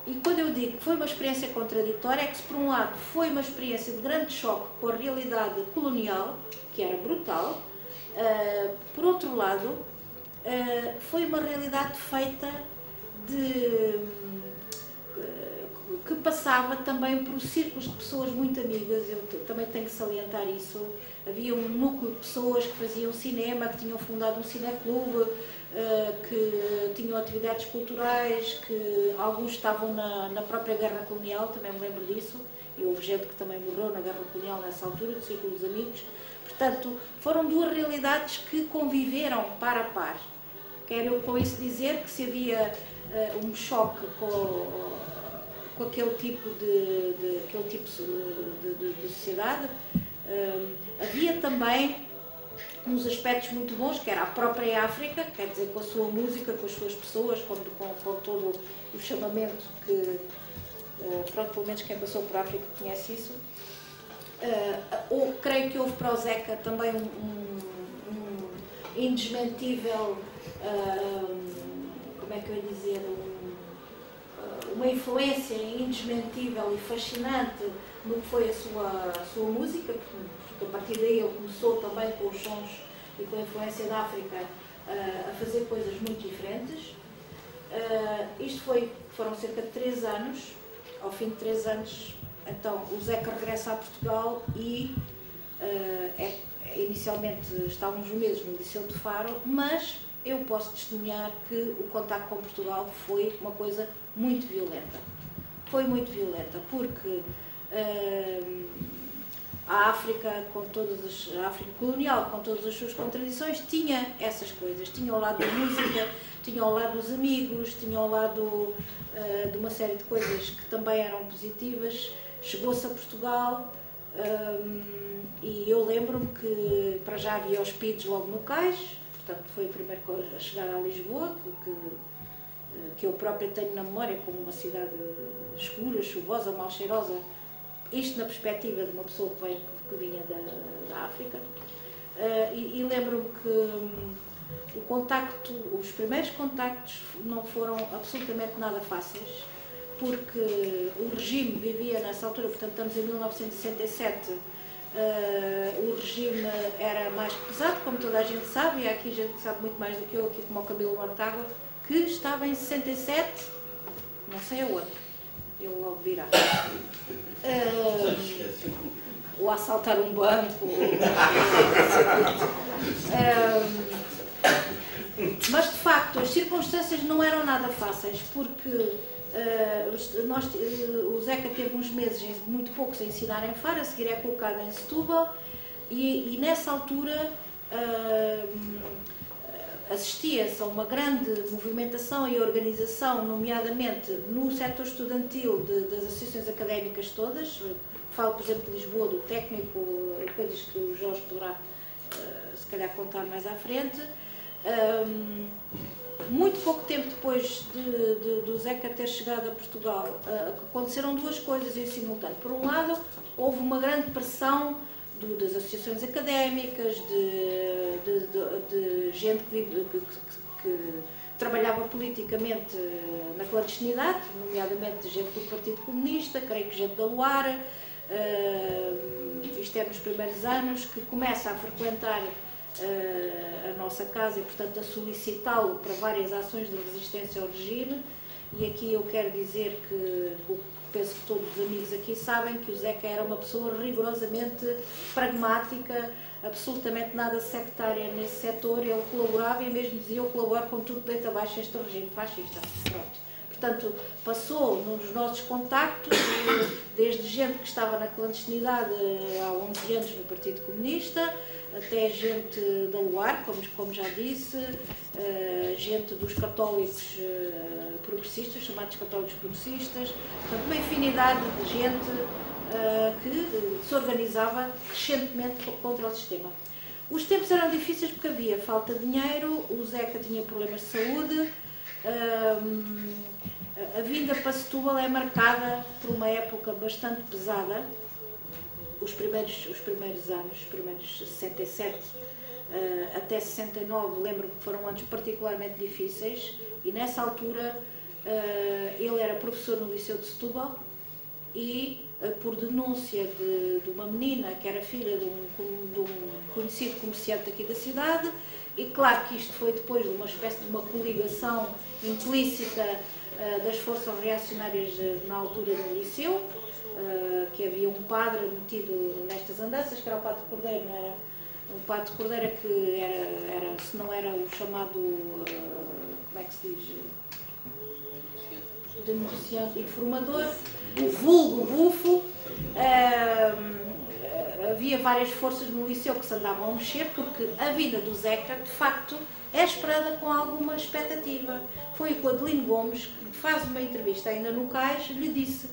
E quando eu digo que foi uma experiência contraditória, é que se por um lado foi uma experiência de grande choque com a realidade colonial, que era brutal, por outro lado, foi uma realidade feita que passava também por círculos de pessoas muito amigas. Eu também tenho que salientar isso. Havia um núcleo de pessoas que faziam cinema, que tinham fundado um cineclube, que tinham atividades culturais, que alguns estavam na própria guerra colonial, também me lembro disso, e houve gente que também morreu na guerra colonial nessa altura, do círculo dos amigos. Portanto, foram duas realidades que conviveram par a par. Quero eu com isso dizer que se havia um choque com aquele tipo de sociedade, havia também uns aspectos muito bons, que era a própria África, quer dizer, com a sua música, com as suas pessoas, com todo o chamamento que, pronto, pelo menos quem passou por África conhece isso. Creio que houve para o Zeca também um indesmentível, como é que eu ia dizer, uma influência indesmentível e fascinante no que foi a sua música, porque a partir daí ele começou também com os sons e com a influência da África a fazer coisas muito diferentes. Foram cerca de 3 anos. Ao fim de 3 anos, então, o Zeca regressa a Portugal e inicialmente está uns meses no Liceu de Faro, mas eu posso testemunhar que o contacto com Portugal foi uma coisa muito violenta. Foi muito violenta, porque a África, a África colonial, com todas as suas contradições, tinha essas coisas. Tinha ao lado da música, tinha ao lado dos amigos, tinha ao lado de uma série de coisas que também eram positivas. Chegou-se a Portugal e eu lembro-me que para já havia os PIDs logo no cais, portanto foi o primeiro a chegar a Lisboa, que eu própria tenho na memória como uma cidade escura, chuvosa, mal cheirosa. Isto na perspectiva de uma pessoa que vinha da África. E lembro-me que os primeiros contactos não foram absolutamente nada fáceis, porque o regime vivia nessa altura, portanto estamos em 1967, o regime era mais pesado, como toda a gente sabe, e há aqui gente que sabe muito mais do que eu, aqui como o Camilo Mortágua, que estava em 67, não sei aonde. Ele logo virá. Ou assaltar um banco. Mas de facto as circunstâncias não eram nada fáceis, porque o Zeca teve uns meses, muito poucos, a ensinar em Faro, a seguir é colocado em Setúbal, e nessa altura assistia-se a uma grande movimentação e organização, nomeadamente no setor estudantil das associações académicas todas. Falo, por exemplo, de Lisboa, do técnico, coisas que o Jorge poderá, se calhar, contar mais à frente. Muito pouco tempo depois do Zeca ter chegado a Portugal, aconteceram duas coisas em simultâneo. Por um lado, houve uma grande pressão das associações académicas, de gente que trabalhava politicamente na clandestinidade, nomeadamente gente do Partido Comunista, creio que gente da Luara, isto é nos primeiros anos, que começa a frequentar a nossa casa e, portanto, a solicitá-lo para várias ações de resistência ao regime. E aqui eu quero dizer que penso que todos os amigos aqui sabem que o Zeca era uma pessoa rigorosamente pragmática, absolutamente nada sectária nesse setor. Ele colaborava e mesmo dizia: eu colaboro com tudo que deita abaixo este regime fascista. Pronto. Portanto, passou nos nossos contactos, desde gente que estava na clandestinidade há 11 anos no Partido Comunista, até gente da Luar, como já disse, gente dos católicos progressistas, chamados católicos progressistas, portanto, uma infinidade de gente que se organizava crescentemente contra o sistema. Os tempos eram difíceis porque havia falta de dinheiro, o Zeca tinha problemas de saúde, a vinda para Setúbal é marcada por uma época bastante pesada. Os primeiros anos, os primeiros 67 até 69, lembro que foram anos particularmente difíceis, e nessa altura ele era professor no Liceu de Setúbal e, por denúncia de uma menina que era filha de um conhecido comerciante aqui da cidade, e claro que isto foi depois de uma espécie de uma coligação implícita das forças reacionárias na altura no Liceu, que havia um padre metido nestas andanças, que era o Padre Cordeiro, não era? O Padre Cordeiro que era, se não era o chamado, como é que se diz, denunciante, informador, vulgo bufo. Havia várias forças no Liceu que se andavam a mexer, porque a vida do Zeca, de facto, é esperada com alguma expectativa. Foi o Adelino Gomes, que faz uma entrevista ainda no Cais, lhe disse.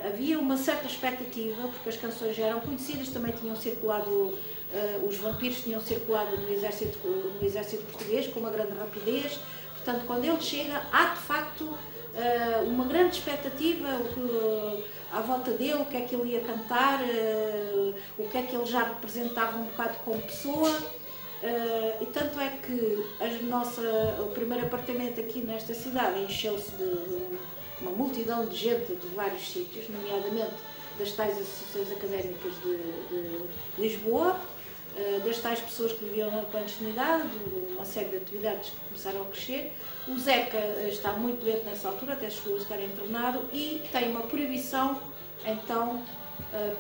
Havia uma certa expectativa, porque as canções já eram conhecidas, também tinham circulado, os vampiros tinham circulado no exército português com uma grande rapidez. Portanto, quando ele chega, há de facto uma grande expectativa à volta dele, o que é que ele ia cantar, o que é que ele já representava um bocado como pessoa. E tanto é que o primeiro apartamento aqui nesta cidade encheu-se de uma multidão de gente de vários sítios, nomeadamente das tais associações académicas de Lisboa, das tais pessoas que viviam na clandestinidade, de uma série de atividades que começaram a crescer. O Zeca está muito doente nessa altura, até chegou a estar internado, e tem uma proibição, então,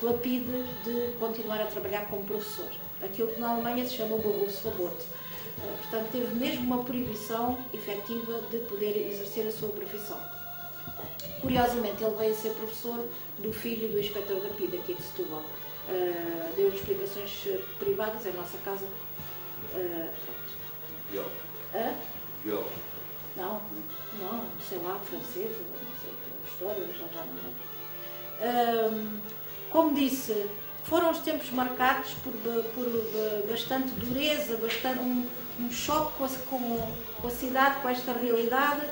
pela PIDE, de continuar a trabalhar como professor. Aquilo que na Alemanha se chama o Berufsverbot. Portanto, teve mesmo uma proibição efetiva de poder exercer a sua profissão. Curiosamente, ele veio a ser professor do filho do inspetor da PIDE, aqui de Setúbal. Deu explicações privadas em nossa casa. Viola. Viola. Não, sei lá, francês, não sei, história, já não lembro. Como disse, foram os tempos marcados por bastante dureza, bastante um choque com a cidade, com esta realidade.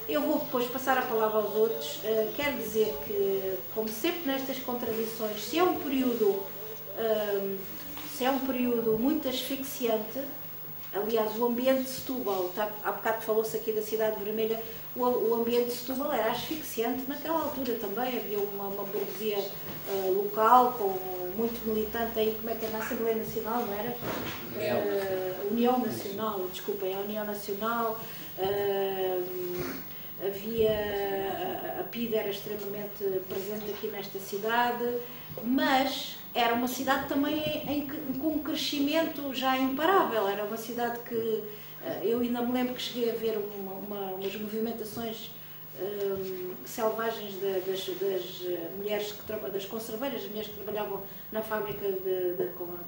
Eu vou depois passar a palavra aos outros. Quero dizer que, como sempre nestas contradições, se é um período muito asfixiante. Aliás, o ambiente de Setúbal, há bocado falou-se aqui da Cidade Vermelha, o ambiente de Setúbal era asfixiante naquela altura também. Havia uma burguesia local, muito militante aí, como é que é, na Assembleia Nacional, não era? União Nacional, desculpem, a União Nacional. A PIDE era extremamente presente aqui nesta cidade, mas era uma cidade também com um crescimento já imparável. Era uma cidade que eu ainda me lembro que cheguei a ver umas movimentações selvagens das mulheres, das conserveiras, as mulheres que trabalhavam na fábrica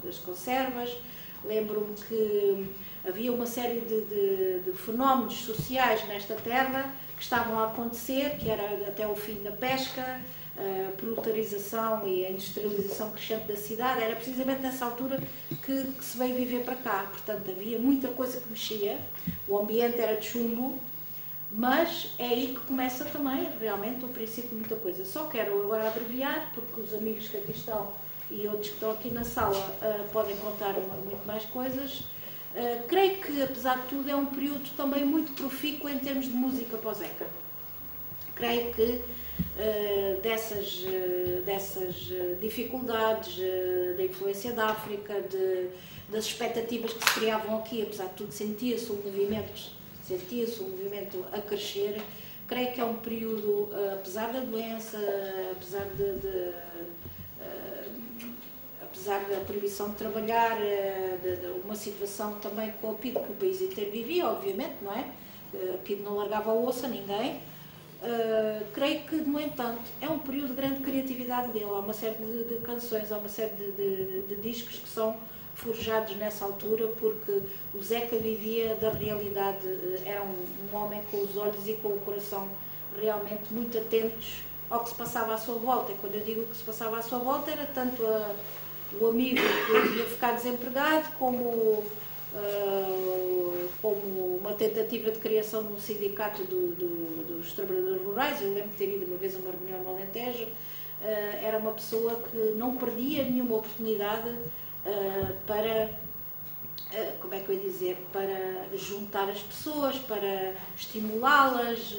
das conservas. Lembro-me que havia uma série de fenómenos sociais nesta terra que estavam a acontecer, que era até o fim da pesca, a proletarização e a industrialização crescente da cidade. Era precisamente nessa altura que se veio viver para cá. Portanto, havia muita coisa que mexia, o ambiente era de chumbo, mas é aí que começa também, realmente, o princípio de muita coisa. Só quero agora abreviar, porque os amigos que aqui estão e outros que estão aqui na sala podem contar muito mais coisas. Creio que, apesar de tudo, é um período também muito profícuo em termos de música para o Zeca. Creio que dessas dificuldades, da influência da África, das expectativas que se criavam aqui, apesar de tudo, sentia-se um movimento a crescer. Creio que é um período, apesar da doença, apesar da proibição de trabalhar, de uma situação também com a PIDE que o país inteiro vivia, obviamente, não é? A PIDE não largava a osso a ninguém. Creio que, no entanto, é um período de grande criatividade dele. Há uma série de canções, há uma série de discos que são forjados nessa altura, porque o Zeca vivia da realidade, era um homem com os olhos e com o coração realmente muito atentos ao que se passava à sua volta. E quando eu digo que se passava à sua volta, era tanto o amigo que ia ficar desempregado, como uma tentativa de criação de um sindicato dos trabalhadores rurais. Eu lembro de ter ido uma vez a uma reunião no Alentejo. Era uma pessoa que não perdia nenhuma oportunidade para como é que eu ia dizer, para juntar as pessoas, para estimulá-las,